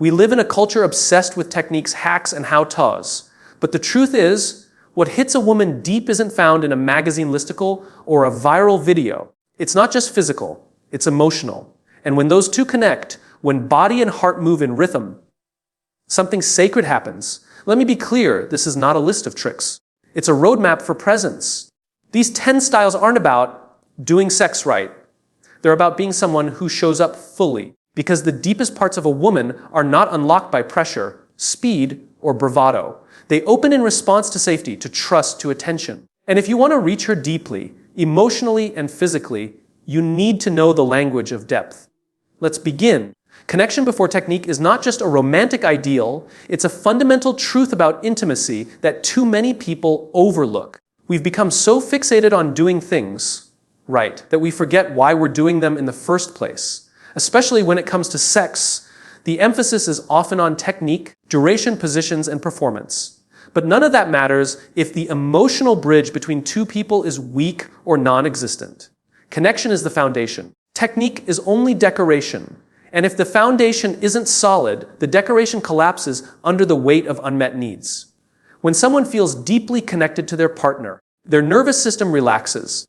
We live in a culture obsessed with techniques, hacks, and how-tos. But the truth is, what hits a woman deep isn't found in a magazine listicle or a viral video. It's not just physical, it's emotional. And when those two connect, when body and heart move in rhythm, something sacred happens. Let me be clear, this is not a list of tricks. It's a roadmap for presence. These 10 styles aren't about doing sex right. They're about being someone who shows up fully, because the deepest parts of a woman are not unlocked by pressure, speed, or bravado. They open in response to safety, to trust, to attention. And if you want to reach her deeply, emotionally and physically, you need to know the language of depth. Let's begin. Connection before technique is not just a romantic ideal, it's a fundamental truth about intimacy that too many people overlook. We've become so fixated on doing things right that we forget why we're doing them in the first place. Especially when it comes to sex, the emphasis is often on technique, duration, positions, and performance. But none of that matters if the emotional bridge between two people is weak or non-existent. Connection is the foundation. Technique is only decoration. And if the foundation isn't solid, the decoration collapses under the weight of unmet needs. When someone feels deeply connected to their partner, their nervous system relaxes.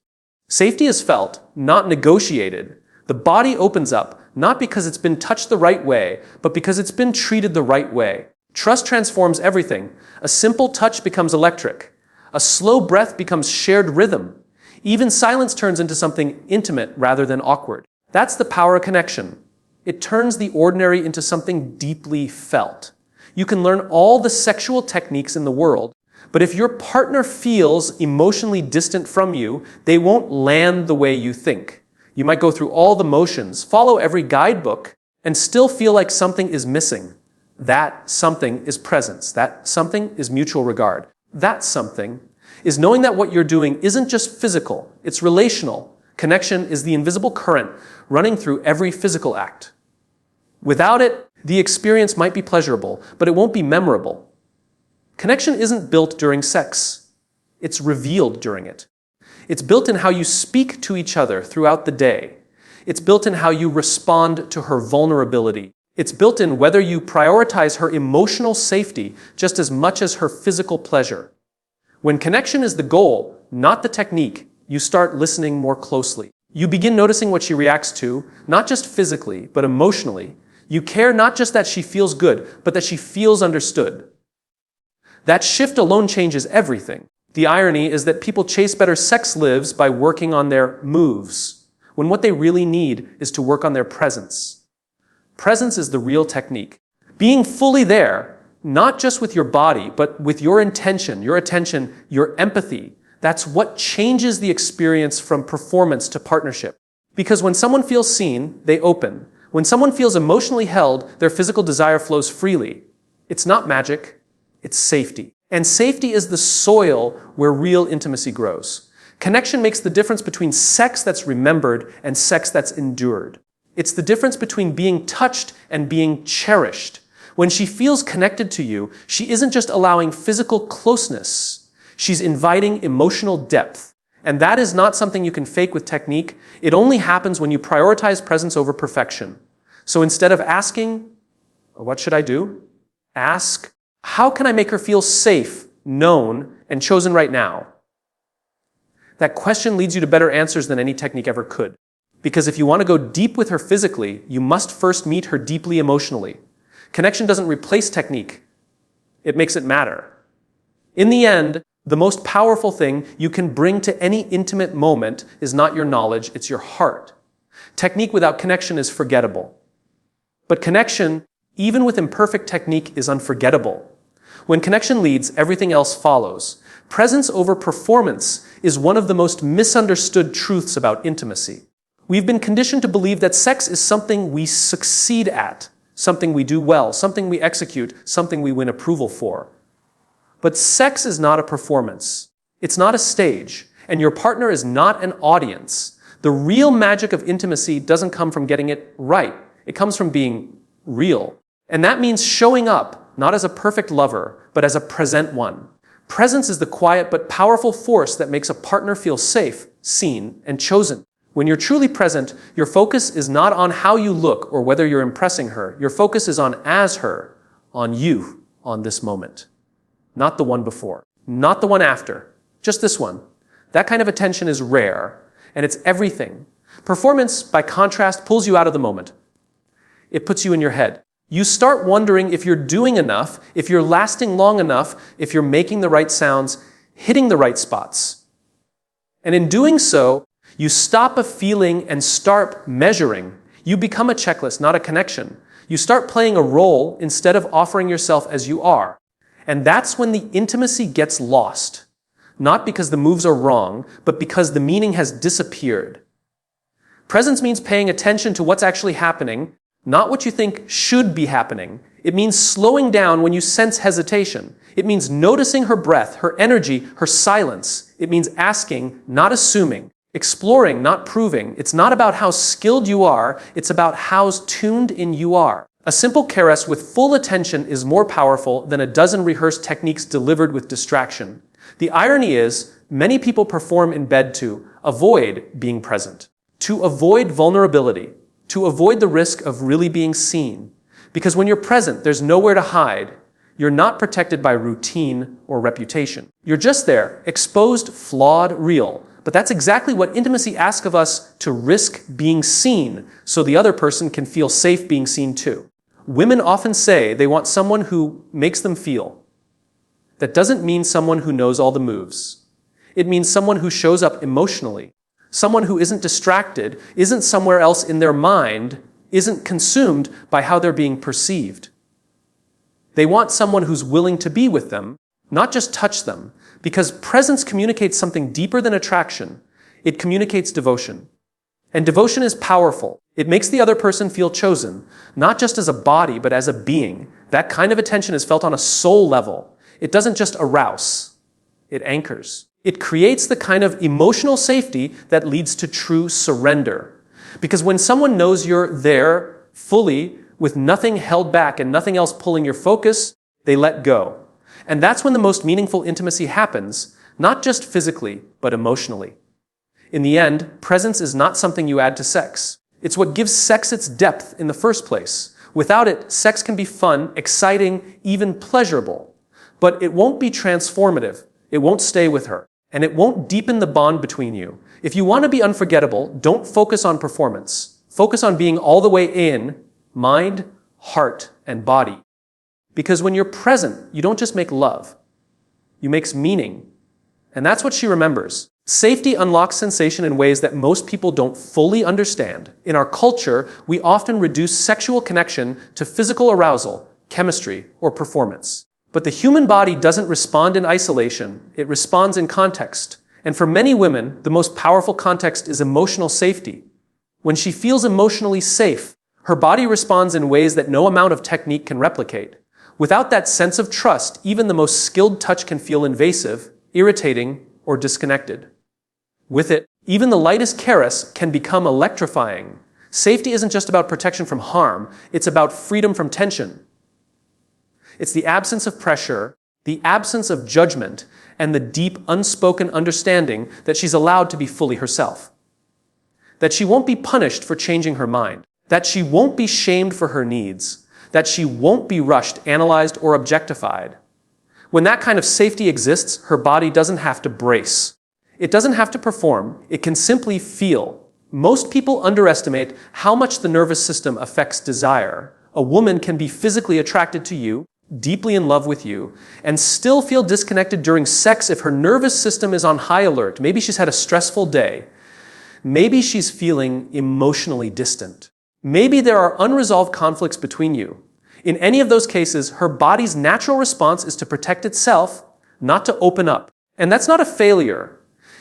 Safety is felt, not negotiated. The body opens up, not because it's been touched the right way, but because it's been treated the right way. Trust transforms everything. A simple touch becomes electric. A slow breath becomes shared rhythm. Even silence turns into something intimate rather than awkward. That's the power of connection. It turns the ordinary into something deeply felt. You can learn all the sexual techniques in the world, but if your partner feels emotionally distant from you, they won't land the way you think. You might go through all the motions, follow every guidebook, and still feel like something is missing. That something is presence. That something is mutual regard. That something is knowing that what you're doing isn't just physical, it's relational. Connection is the invisible current running through every physical act. Without it, the experience might be pleasurable, but it won't be memorable. Connection isn't built during sex. It's revealed during it. It's built in how you speak to each other throughout the day. It's built in how you respond to her vulnerability. It's built in whether you prioritize her emotional safety just as much as her physical pleasure. When connection is the goal, not the technique, you start listening more closely. You begin noticing what she reacts to, not just physically, but emotionally. You care not just that she feels good, but that she feels understood. That shift alone changes everything. The irony is that people chase better sex lives by working on their moves, when what they really need is to work on their presence. Presence is the real technique. Being fully there, not just with your body, but with your intention, your attention, your empathy. That's what changes the experience from performance to partnership. Because when someone feels seen, they open. When someone feels emotionally held, their physical desire flows freely. It's not magic, it's safety. And safety is the soil where real intimacy grows. Connection makes the difference between sex that's remembered and sex that's endured. It's the difference between being touched and being cherished. When she feels connected to you, she isn't just allowing physical closeness. She's inviting emotional depth. And that is not something you can fake with technique. It only happens when you prioritize presence over perfection. So instead of asking, what should I do? Ask, how can I make her feel safe, known, and chosen right now? That question leads you to better answers than any technique ever could. Because if you want to go deep with her physically, you must first meet her deeply emotionally. Connection doesn't replace technique. It makes it matter. In the end, the most powerful thing you can bring to any intimate moment is not your knowledge, it's your heart. Technique without connection is forgettable. But connection, even with imperfect technique, is unforgettable. When connection leads, everything else follows. Presence over performance is one of the most misunderstood truths about intimacy. We've been conditioned to believe that sex is something we succeed at, something we do well, something we execute, something we win approval for. But sex is not a performance. It's not a stage, and your partner is not an audience. The real magic of intimacy doesn't come from getting it right. It comes from being real. And that means showing up, not as a perfect lover, but as a present one. Presence is the quiet but powerful force that makes a partner feel safe, seen, and chosen. When you're truly present, your focus is not on how you look or whether you're impressing her. Your focus is on as her, on you, on this moment. Not the one before, not the one after, just this one. That kind of attention is rare, and it's everything. Performance, by contrast, pulls you out of the moment. It puts you in your head. You start wondering if you're doing enough, if you're lasting long enough, if you're making the right sounds, hitting the right spots. And in doing so, you stop a feeling and start measuring. You become a checklist, not a connection. You start playing a role instead of offering yourself as you are. And that's when the intimacy gets lost. Not because the moves are wrong, but because the meaning has disappeared. Presence means paying attention to what's actually happening, not what you think should be happening. It means slowing down when you sense hesitation. It means noticing her breath, her energy, her silence. It means asking, not assuming. Exploring, not proving. It's not about how skilled you are, it's about how tuned in you are. A simple caress with full attention is more powerful than a dozen rehearsed techniques delivered with distraction. The irony is, many people perform in bed to avoid being present, to avoid vulnerability, to avoid the risk of really being seen. Because when you're present, there's nowhere to hide. You're not protected by routine or reputation. You're just there, exposed, flawed, real. But that's exactly what intimacy asks of us, to risk being seen so the other person can feel safe being seen too. Women often say they want someone who makes them feel. That doesn't mean someone who knows all the moves. It means someone who shows up emotionally. Someone who isn't distracted, isn't somewhere else in their mind, isn't consumed by how they're being perceived. They want someone who's willing to be with them, not just touch them, because presence communicates something deeper than attraction. It communicates devotion. And devotion is powerful. It makes the other person feel chosen, not just as a body, but as a being. That kind of attention is felt on a soul level. It doesn't just arouse. It anchors. It creates the kind of emotional safety that leads to true surrender. Because when someone knows you're there fully, with nothing held back and nothing else pulling your focus, they let go. And that's when the most meaningful intimacy happens, not just physically, but emotionally. In the end, presence is not something you add to sex. It's what gives sex its depth in the first place. Without it, sex can be fun, exciting, even pleasurable. But it won't be transformative. It won't stay with her. And it won't deepen the bond between you. If you want to be unforgettable, don't focus on performance. Focus on being all the way in, mind, heart, and body. Because when you're present, you don't just make love. You make meaning. And that's what she remembers. Safety unlocks sensation in ways that most people don't fully understand. In our culture, we often reduce sexual connection to physical arousal, chemistry, or performance. But the human body doesn't respond in isolation. It responds in context. And for many women, the most powerful context is emotional safety. When she feels emotionally safe, her body responds in ways that no amount of technique can replicate. Without that sense of trust, even the most skilled touch can feel invasive, irritating, or disconnected. With it, even the lightest caress can become electrifying. Safety isn't just about protection from harm, it's about freedom from tension. It's the absence of pressure, the absence of judgment, and the deep, unspoken understanding that she's allowed to be fully herself. That she won't be punished for changing her mind. That she won't be shamed for her needs. That she won't be rushed, analyzed, or objectified. When that kind of safety exists, her body doesn't have to brace. It doesn't have to perform. It can simply feel. Most people underestimate how much the nervous system affects desire. A woman can be physically attracted to you, deeply in love with you, and still feel disconnected during sex if her nervous system is on high alert. Maybe she's had a stressful day. Maybe she's feeling emotionally distant. Maybe there are unresolved conflicts between you. In any of those cases, her body's natural response is to protect itself, not to open up. And that's not a failure.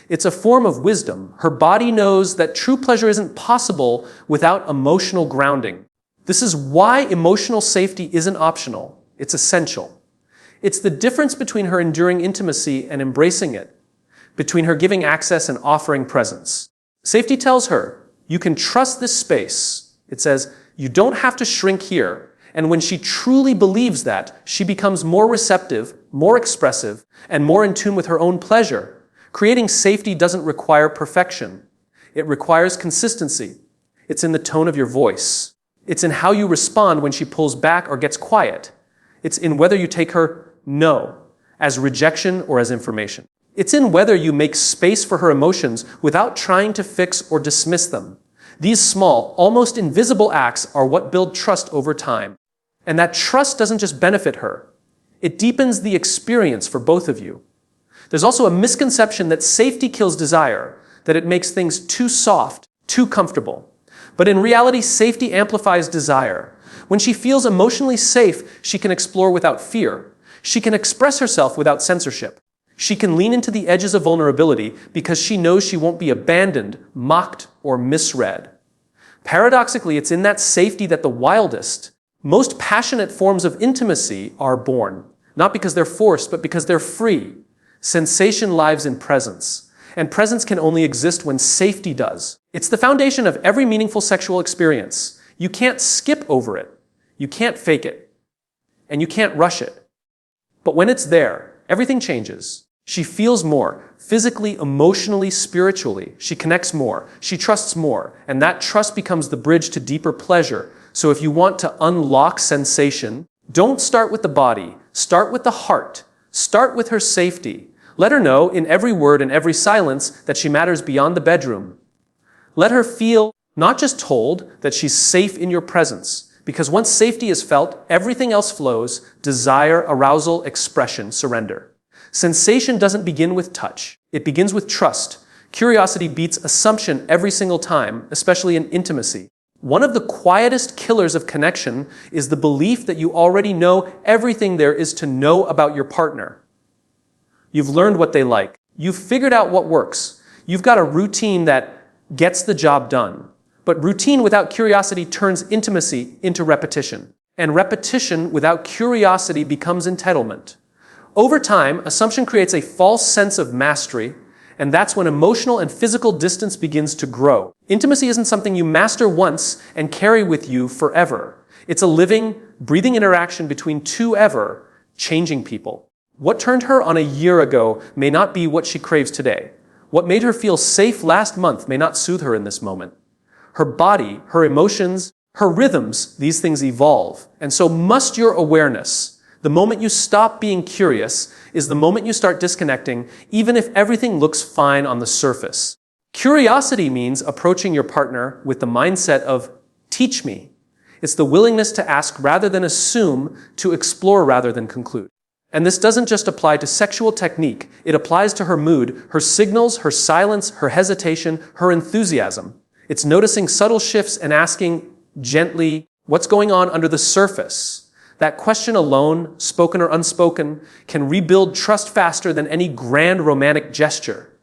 It's a form of wisdom. Her body knows that true pleasure isn't possible without emotional grounding. This is why emotional safety isn't optional. It's essential. It's the difference between her enduring intimacy and embracing it, between her giving access and offering presence. Safety tells her, you can trust this space. It says, you don't have to shrink here. And when she truly believes that, she becomes more receptive, more expressive, and more in tune with her own pleasure. Creating safety doesn't require perfection. It requires consistency. It's in the tone of your voice. It's in how you respond when she pulls back or gets quiet. It's in whether you take her no as rejection or as information. It's in whether you make space for her emotions without trying to fix or dismiss them. These small, almost invisible acts are what build trust over time. And that trust doesn't just benefit her. It deepens the experience for both of you. There's also a misconception that safety kills desire, that it makes things too soft, too comfortable. But in reality, safety amplifies desire. When she feels emotionally safe, she can explore without fear. She can express herself without censorship. She can lean into the edges of vulnerability because she knows she won't be abandoned, mocked, or misread. Paradoxically, it's in that safety that the wildest, most passionate forms of intimacy are born. Not because they're forced, but because they're free. Sensation lives in presence. And presence can only exist when safety does. It's the foundation of every meaningful sexual experience. You can't skip over it. You can't fake it. And you can't rush it. But when it's there, everything changes. She feels more, physically, emotionally, spiritually. She connects more. She trusts more. And that trust becomes the bridge to deeper pleasure. So if you want to unlock sensation, don't start with the body. Start with the heart. Start with her safety. Let her know in every word and every silence that she matters beyond the bedroom. Let her feel, not just told, that she's safe in your presence. Because once safety is felt, everything else flows: desire, arousal, expression, surrender. Sensation doesn't begin with touch. It begins with trust. Curiosity beats assumption every single time, especially in intimacy. One of the quietest killers of connection is the belief that you already know everything there is to know about your partner. You've learned what they like. You've figured out what works. You've got a routine that gets the job done. But routine without curiosity turns intimacy into repetition. And repetition without curiosity becomes entitlement. Over time, assumption creates a false sense of mastery, and that's when emotional and physical distance begins to grow. Intimacy isn't something you master once and carry with you forever. It's a living, breathing interaction between two ever-changing people. What turned her on a year ago may not be what she craves today. What made her feel safe last month may not soothe her in this moment. Her body, her emotions, her rhythms, these things evolve. And so must your awareness. The moment you stop being curious is the moment you start disconnecting, even if everything looks fine on the surface. Curiosity means approaching your partner with the mindset of, teach me. It's the willingness to ask rather than assume, to explore rather than conclude. And this doesn't just apply to sexual technique. It applies to her mood, her signals, her silence, her hesitation, her enthusiasm. It's noticing subtle shifts and asking gently, what's going on under the surface? That question alone, spoken or unspoken, can rebuild trust faster than any grand romantic gesture.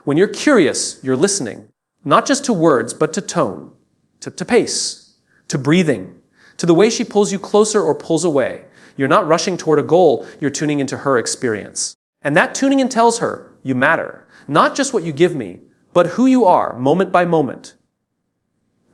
When you're curious, you're listening, not just to words, but to tone, to pace, to breathing, to the way she pulls you closer or pulls away. You're not rushing toward a goal, you're tuning into her experience. And that tuning in tells her, you matter. Not just what you give me, but who you are, moment by moment.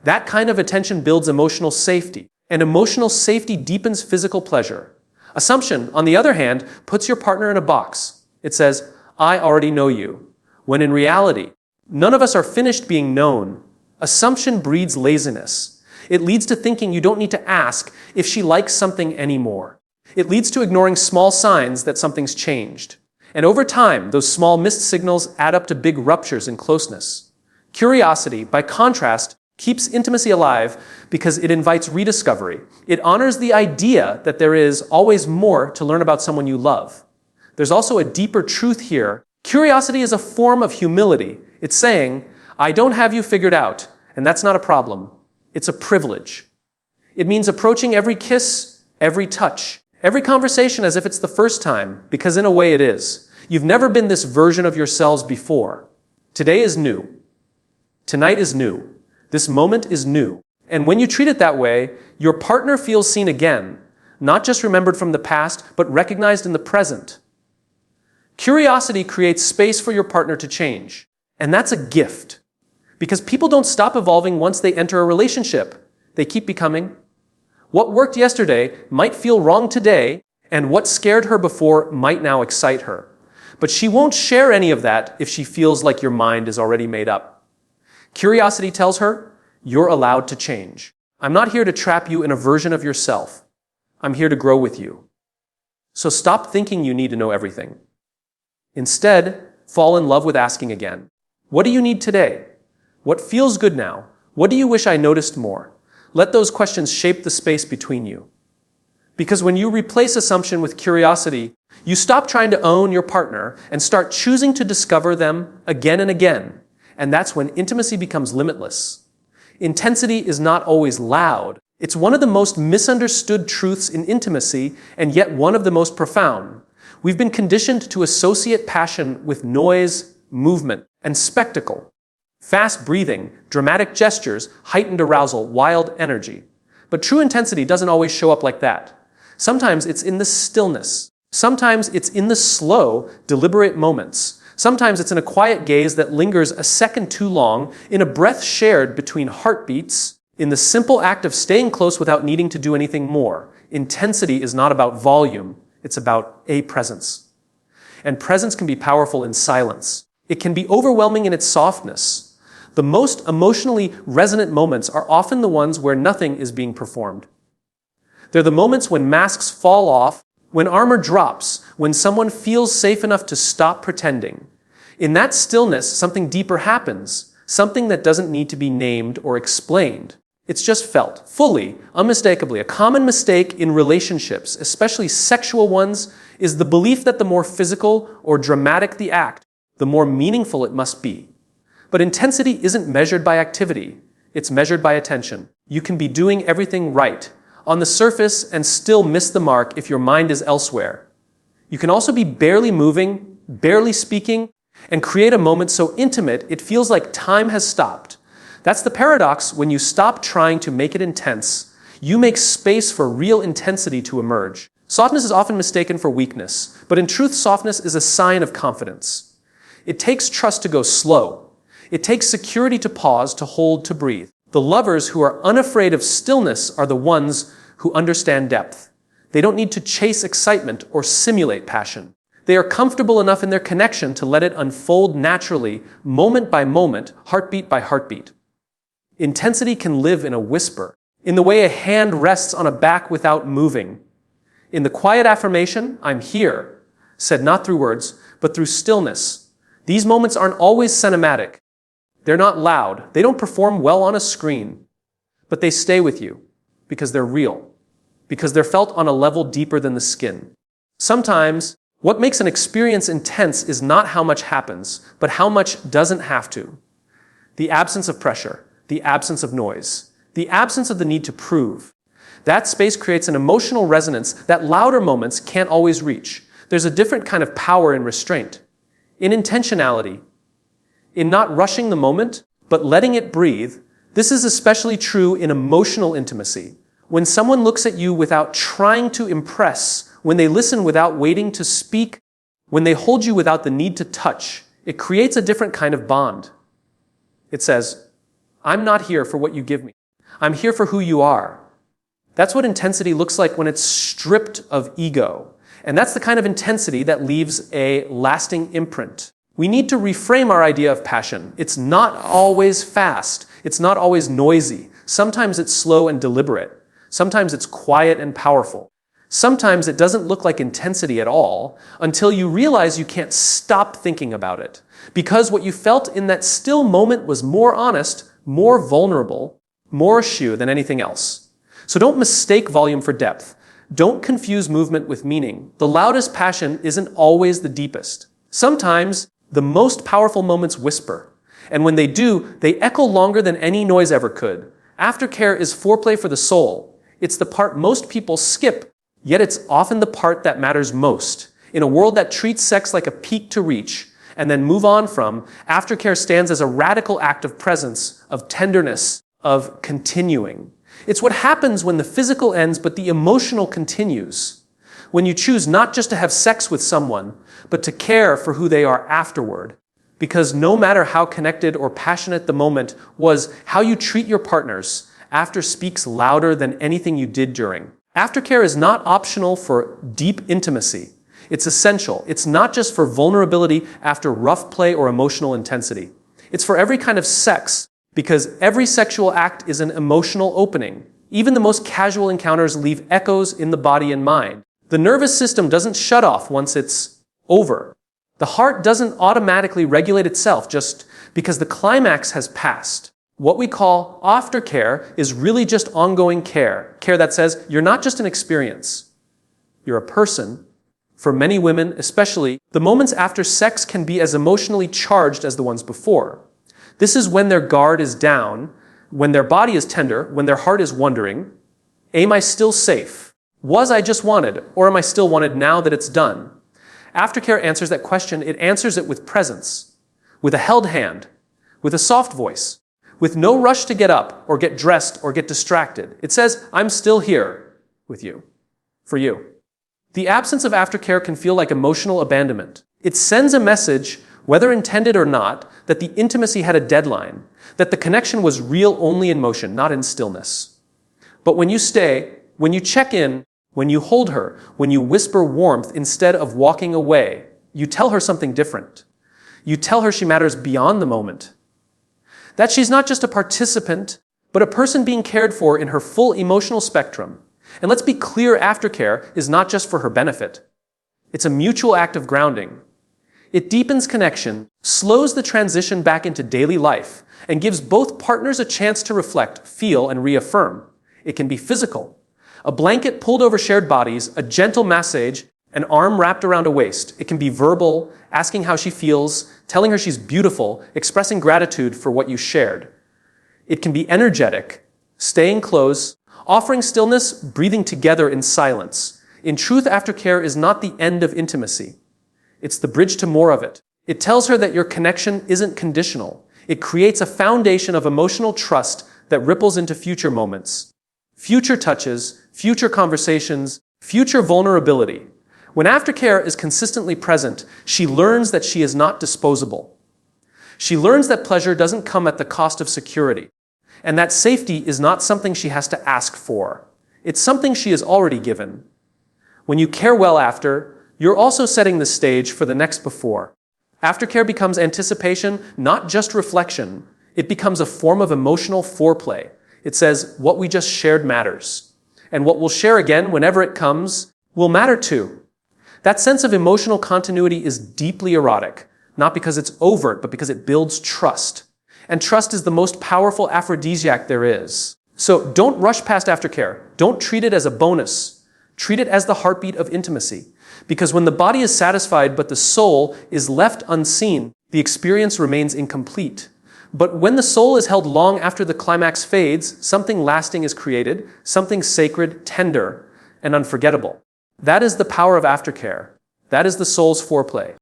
That kind of attention builds emotional safety, and emotional safety deepens physical pleasure. Assumption, on the other hand, puts your partner in a box. It says, I already know you. When in reality, none of us are finished being known. Assumption breeds laziness. It leads to thinking you don't need to ask if she likes something anymore. It leads to ignoring small signs that something's changed. And over time, those small missed signals add up to big ruptures in closeness. Curiosity, by contrast, keeps intimacy alive because it invites rediscovery. It honors the idea that there is always more to learn about someone you love. There's also a deeper truth here. Curiosity is a form of humility. It's saying, I don't have you figured out, and that's not a problem. It's a privilege. It means approaching every kiss, every touch, every conversation as if it's the first time, because in a way it is. You've never been this version of yourselves before. Today is new. Tonight is new. This moment is new. And when you treat it that way, your partner feels seen again, not just remembered from the past, but recognized in the present. Curiosity creates space for your partner to change. And that's a gift. Because people don't stop evolving once they enter a relationship. They keep becoming. What worked yesterday might feel wrong today, and what scared her before might now excite her. But she won't share any of that if she feels like your mind is already made up. Curiosity tells her, you're allowed to change. I'm not here to trap you in a version of yourself. I'm here to grow with you. So stop thinking you need to know everything. Instead, fall in love with asking again. What do you need today? What feels good now? What do you wish I noticed more? Let those questions shape the space between you. Because when you replace assumption with curiosity, you stop trying to own your partner and start choosing to discover them again and again. And that's when intimacy becomes limitless. Intensity is not always loud. It's one of the most misunderstood truths in intimacy, and yet one of the most profound. We've been conditioned to associate passion with noise, movement, and spectacle. Fast breathing, dramatic gestures, heightened arousal, wild energy. But true intensity doesn't always show up like that. Sometimes it's in the stillness. Sometimes it's in the slow, deliberate moments. Sometimes it's in a quiet gaze that lingers a second too long, in a breath shared between heartbeats, in the simple act of staying close without needing to do anything more. Intensity is not about volume, it's about a presence. And presence can be powerful in silence. It can be overwhelming in its softness. The most emotionally resonant moments are often the ones where nothing is being performed. They're the moments when masks fall off, when armor drops, when someone feels safe enough to stop pretending. In that stillness, something deeper happens, something that doesn't need to be named or explained. It's just felt, fully, unmistakably. A common mistake in relationships, especially sexual ones, is the belief that the more physical or dramatic the act, the more meaningful it must be. But intensity isn't measured by activity. It's measured by attention. You can be doing everything right on the surface and still miss the mark if your mind is elsewhere. You can also be barely moving, barely speaking, and create a moment so intimate it feels like time has stopped. That's the paradox. When you stop trying to make it intense, you make space for real intensity to emerge. Softness is often mistaken for weakness, but in truth, softness is a sign of confidence. It takes trust to go slow. It takes security to pause, to hold, to breathe. The lovers who are unafraid of stillness are the ones who understand depth. They don't need to chase excitement or simulate passion. They are comfortable enough in their connection to let it unfold naturally, moment by moment, heartbeat by heartbeat. Intensity can live in a whisper, in the way a hand rests on a back without moving. In the quiet affirmation, I'm here, said not through words, but through stillness. These moments aren't always cinematic. They're not loud. They don't perform well on a screen. But they stay with you because they're real, because they're felt on a level deeper than the skin. Sometimes, what makes an experience intense is not how much happens, but how much doesn't have to. The absence of pressure, the absence of noise, the absence of the need to prove. That space creates an emotional resonance that louder moments can't always reach. There's a different kind of power in restraint, in intentionality, in not rushing the moment, but letting it breathe. This is especially true in emotional intimacy. When someone looks at you without trying to impress, when they listen without waiting to speak, when they hold you without the need to touch, it creates a different kind of bond. It says, I'm not here for what you give me. I'm here for who you are. That's what intensity looks like when it's stripped of ego. And that's the kind of intensity that leaves a lasting imprint. We need to reframe our idea of passion. It's not always fast. It's not always noisy. Sometimes it's slow and deliberate. Sometimes it's quiet and powerful. Sometimes it doesn't look like intensity at all until you realize you can't stop thinking about it. Because what you felt in that still moment was more honest, more vulnerable, more eschew than anything else. So don't mistake volume for depth. Don't confuse movement with meaning. The loudest passion isn't always the deepest. Sometimes the most powerful moments whisper. And when they do, they echo longer than any noise ever could. Aftercare is foreplay for the soul. It's the part most people skip, yet it's often the part that matters most. In a world that treats sex like a peak to reach and then move on from, aftercare stands as a radical act of presence, of tenderness, of continuing. It's what happens when the physical ends but the emotional continues. When you choose not just to have sex with someone, but to care for who they are afterward. Because no matter how connected or passionate the moment was, how you treat your partners after speaks louder than anything you did during. Aftercare is not optional for deep intimacy. It's essential. It's not just for vulnerability after rough play or emotional intensity. It's for every kind of sex Because every sexual act is an emotional opening. Even the most casual encounters leave echoes in the body and mind. The nervous system doesn't shut off once it's over. The heart doesn't automatically regulate itself just because the climax has passed. What we call aftercare is really just ongoing care. Care that says you're not just an experience. You're a person. For many women, especially, the moments after sex can be as emotionally charged as the ones before. This is when their guard is down, when their body is tender, when their heart is wondering, am I still safe? Was I just wanted, or am I still wanted now that it's done? Aftercare answers that question. It answers it with presence, with a held hand, with a soft voice, with no rush to get up or get dressed or get distracted. It says, I'm still here with you, for you. The absence of aftercare can feel like emotional abandonment. It sends a message, whether intended or not, that the intimacy had a deadline, that the connection was real only in motion, not in stillness. But when you stay, when you check in, when you hold her, when you whisper warmth instead of walking away, you tell her something different. You tell her she matters beyond the moment. That she's not just a participant, but a person being cared for in her full emotional spectrum. And let's be clear, aftercare is not just for her benefit. It's a mutual act of grounding. It deepens connection, slows the transition back into daily life, and gives both partners a chance to reflect, feel, and reaffirm. It can be physical. A blanket pulled over shared bodies, a gentle massage, an arm wrapped around a waist. It can be verbal, asking how she feels, telling her she's beautiful, expressing gratitude for what you shared. It can be energetic, staying close, offering stillness, breathing together in silence. In truth, aftercare is not the end of intimacy. It's the bridge to more of it. It tells her that your connection isn't conditional. It creates a foundation of emotional trust that ripples into future moments, future touches, future conversations, future vulnerability. When aftercare is consistently present, she learns that she is not disposable. She learns that pleasure doesn't come at the cost of security, and that safety is not something she has to ask for. It's something she is already given. When you care well after, you're also setting the stage for the next before. Aftercare becomes anticipation, not just reflection. It becomes a form of emotional foreplay. It says, what we just shared matters. And what we'll share again whenever it comes will matter too. That sense of emotional continuity is deeply erotic, not because it's overt, but because it builds trust. And trust is the most powerful aphrodisiac there is. So don't rush past aftercare. Don't treat it as a bonus. Treat it as the heartbeat of intimacy. Because when the body is satisfied but the soul is left unseen, the experience remains incomplete. But when the soul is held long after the climax fades, something lasting is created, something sacred, tender, and unforgettable. That is the power of aftercare. That is the soul's foreplay.